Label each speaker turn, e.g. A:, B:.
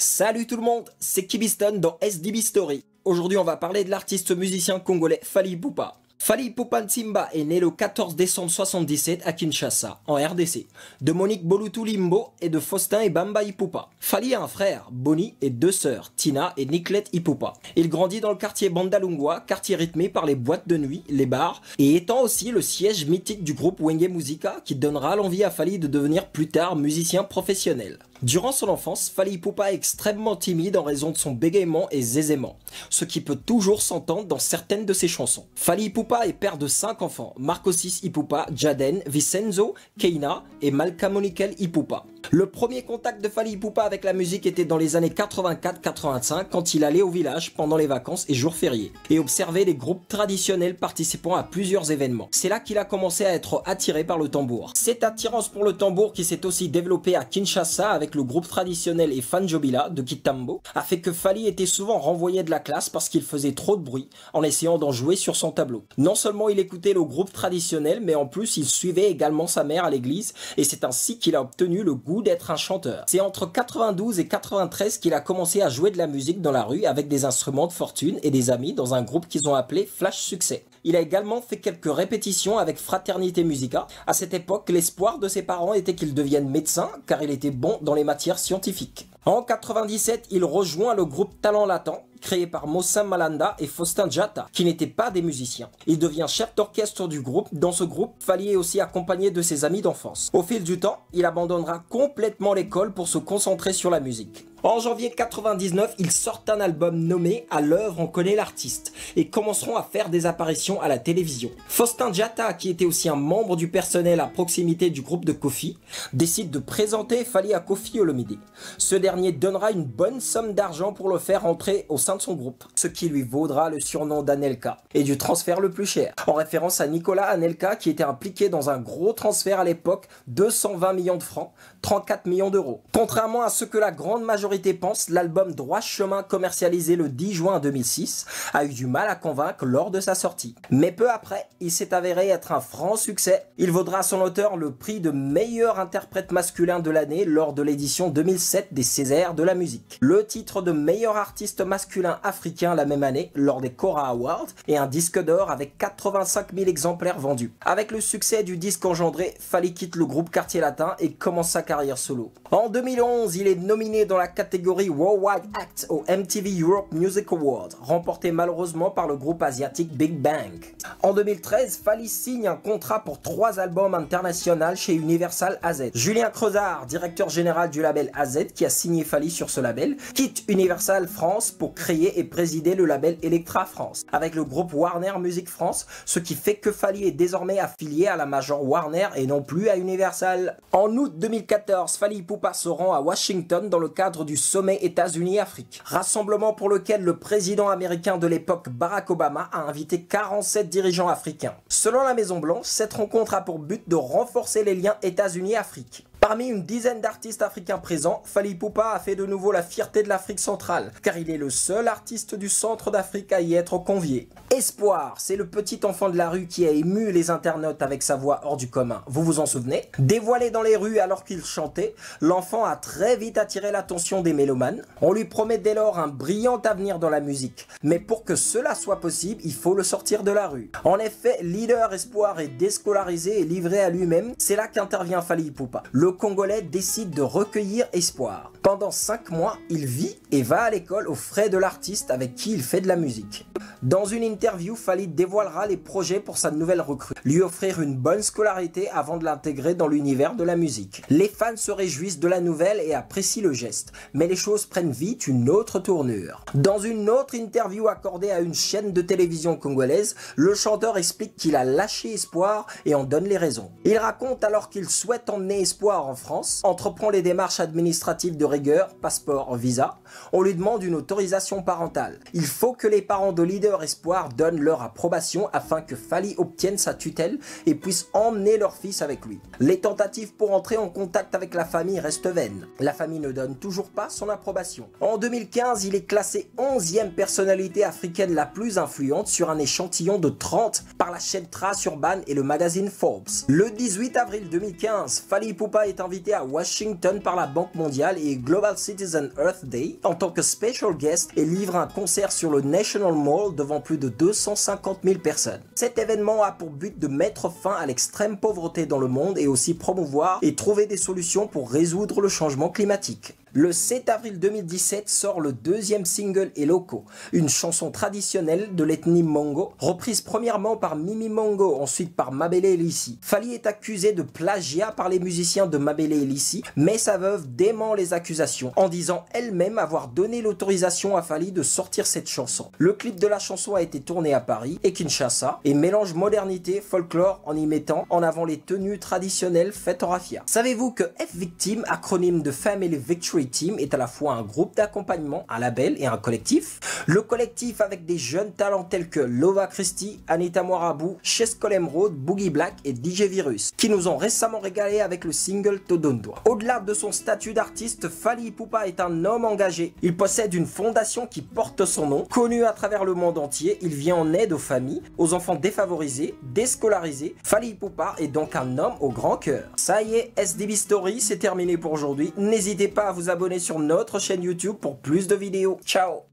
A: Salut tout le monde, c'est Kibiston dans SDB Story. Aujourd'hui on va parler de l'artiste musicien congolais Fally Ipupa. Fally Ipupa Nsimba est né le 14 décembre 1977 à Kinshasa, en RDC, de Monique Bolutu Limbo et de Faustin et Bamba Ipupa. Fally a un frère, Boni, et deux sœurs, Tina et Nicolette Ipupa. Il grandit dans le quartier Bandalungwa, quartier rythmé par les boîtes de nuit, les bars, et étant aussi le siège mythique du groupe Wenge Musica qui donnera l'envie à Fally de devenir plus tard musicien professionnel. Durant son enfance, Fally Ipupa est extrêmement timide en raison de son bégaiement et zézément, ce qui peut toujours s'entendre dans certaines de ses chansons. Fally Ipupa est père de 5 enfants, Marcosis Ipupa, Jaden, Vincenzo, Keina et Malka Monikel Ipupa. Le premier contact de Fally Ipupa avec la musique était dans les années 84-85 quand il allait au village pendant les vacances et jours fériés et observait les groupes traditionnels participant à plusieurs événements. C'est là qu'il a commencé à être attiré par le tambour. Cette attirance pour le tambour qui s'est aussi développée à Kinshasa avec le groupe traditionnel et Fanjobila de Kitambo a fait que Fally était souvent renvoyé de la classe parce qu'il faisait trop de bruit en essayant d'en jouer sur son tableau. Non seulement il écoutait le groupe traditionnel mais en plus il suivait également sa mère à l'église et c'est ainsi qu'il a obtenu le goût d'être un chanteur. C'est entre 92 et 93 qu'il a commencé à jouer de la musique dans la rue avec des instruments de fortune et des amis dans un groupe qu'ils ont appelé Flash Succès. Il a également fait quelques répétitions avec Fraternité Musica. À cette époque, l'espoir de ses parents était qu'il devienne médecin car il était bon dans les matières scientifiques. En 97, il rejoint le groupe Talent Latent, créé par Moussa Malanda et Faustin Diatta, qui n'étaient pas des musiciens. Il devient chef d'orchestre du groupe. Dans ce groupe, Fally est aussi accompagné de ses amis d'enfance. Au fil du temps, il abandonnera complètement l'école pour se concentrer sur la musique. En janvier 99, ils sortent un album nommé « À l'œuvre, on connaît l'artiste » et commenceront à faire des apparitions à la télévision. Faustin Diatta, qui était aussi un membre du personnel à proximité du groupe de Kofi, décide de présenter Fally à Kofi Olomide. Ce dernier donnera une bonne somme d'argent pour le faire entrer au sein de son groupe, ce qui lui vaudra le surnom d'Anelka et du transfert le plus cher, en référence à Nicolas Anelka qui était impliqué dans un gros transfert à l'époque, 220 millions de francs, 34 millions d'euros. Contrairement à ce que la grande majorité pense, l'album Droit Chemin, commercialisé le 10 juin 2006, a eu du mal à convaincre lors de sa sortie. Mais peu après, il s'est avéré être un franc succès. Il vaudra à son auteur le prix de meilleur interprète masculin de l'année lors de l'édition 2007 des Césaires de la musique. Le titre de meilleur artiste masculin africain la même année lors des Cora Awards et un disque d'or avec 85 000 exemplaires vendus. Avec le succès du disque engendré, Fally quitte le groupe Quartier Latin et commence sa carrière solo. En 2011, il est nominé dans la catégorie Worldwide Act au MTV Europe Music Awards, remporté malheureusement par le groupe asiatique Big Bang. En 2013, Fally signe un contrat pour 3 albums internationaux chez Universal AZ. Julien Creusard, directeur général du label AZ qui a signé Fally sur ce label, quitte Universal France pour créer et présider le label Elektra France, avec le groupe Warner Music France, ce qui fait que Fally est désormais affilié à la major Warner et non plus à Universal. En août 2014, Fally Ipupa se rend à Washington dans le cadre du sommet États-Unis-Afrique, rassemblement pour lequel le président américain de l'époque Barack Obama a invité 47 dirigeants africains. Selon la Maison Blanche, cette rencontre a pour but de renforcer les liens États-Unis-Afrique. Parmi une dizaine d'artistes africains présents, Fally Ipupa a fait de nouveau la fierté de l'Afrique centrale, car il est le seul artiste du centre d'Afrique à y être convié. Espoir, c'est le petit enfant de la rue qui a ému les internautes avec sa voix hors du commun, vous vous en souvenez? Dévoilé dans les rues alors qu'il chantait, l'enfant a très vite attiré l'attention des mélomanes. On lui promet dès lors un brillant avenir dans la musique, mais pour que cela soit possible, il faut le sortir de la rue. En effet, leader Espoir est déscolarisé et livré à lui-même, c'est là qu'intervient Fally Ipupa. Le Congolais décide de recueillir Espoir. Pendant 5 mois, il vit et va à l'école aux frais de l'artiste avec qui il fait de la musique. Dans une interview, Fally dévoilera les projets pour sa nouvelle recrue, lui offrir une bonne scolarité avant de l'intégrer dans l'univers de la musique. Les fans se réjouissent de la nouvelle et apprécient le geste, mais les choses prennent vite une autre tournure. Dans une autre interview accordée à une chaîne de télévision congolaise, le chanteur explique qu'il a lâché Espoir et en donne les raisons. Il raconte alors qu'il souhaite emmener Espoir en France, entreprend les démarches administratives de rigueur, passeport, visa. On lui demande une autorisation parentale. Il faut que les parents de leader Espoir donnent leur approbation afin que Fally obtienne sa tutelle et puisse emmener leur fils avec lui. Les tentatives pour entrer en contact avec la famille restent vaines. La famille ne donne toujours pas son approbation. En 2015, il est classé 11e personnalité africaine la plus influente sur un échantillon de 30 par la chaîne Trace Urban et le magazine Forbes. Le 18 avril 2015, Fally Ipupa est est invité à Washington par la Banque mondiale et Global Citizen Earth Day en tant que special guest et livre un concert sur le National Mall devant plus de 250 000 personnes. Cet événement a pour but de mettre fin à l'extrême pauvreté dans le monde et aussi promouvoir et trouver des solutions pour résoudre le changement climatique. Le 7 avril 2017 sort le deuxième single Eloko, une chanson traditionnelle de l'ethnie Mongo, reprise premièrement par Mimi Mongo, ensuite par Mabele Elissi. Fally est accusé de plagiat par les musiciens de Mabele Elissi, mais sa veuve dément les accusations, en disant elle-même avoir donné l'autorisation à Fally de sortir cette chanson. Le clip de la chanson a été tourné à Paris et Kinshasa, et mélange modernité, folklore en y mettant en avant les tenues traditionnelles faites en raffia. Savez-vous que F-Victim, acronyme de Family Victory Team, est à la fois un groupe d'accompagnement, un label et un collectif? Le collectif avec des jeunes talents tels que Lova Christie, Anita Moirabou, Chescol Emerald, Boogie Black et DJ Virus, qui nous ont récemment régalé avec le single Todondo. Au-delà de son statut d'artiste, Fally Ipupa est un homme engagé. Il possède une fondation qui porte son nom, connu à travers le monde entier. Il vient en aide aux familles, aux enfants défavorisés, déscolarisés. Fally Ipupa est donc un homme au grand cœur. Ça y est, SDB Story, c'est terminé pour aujourd'hui. N'hésitez pas à vous abonner sur notre chaîne YouTube pour plus de vidéos. Ciao!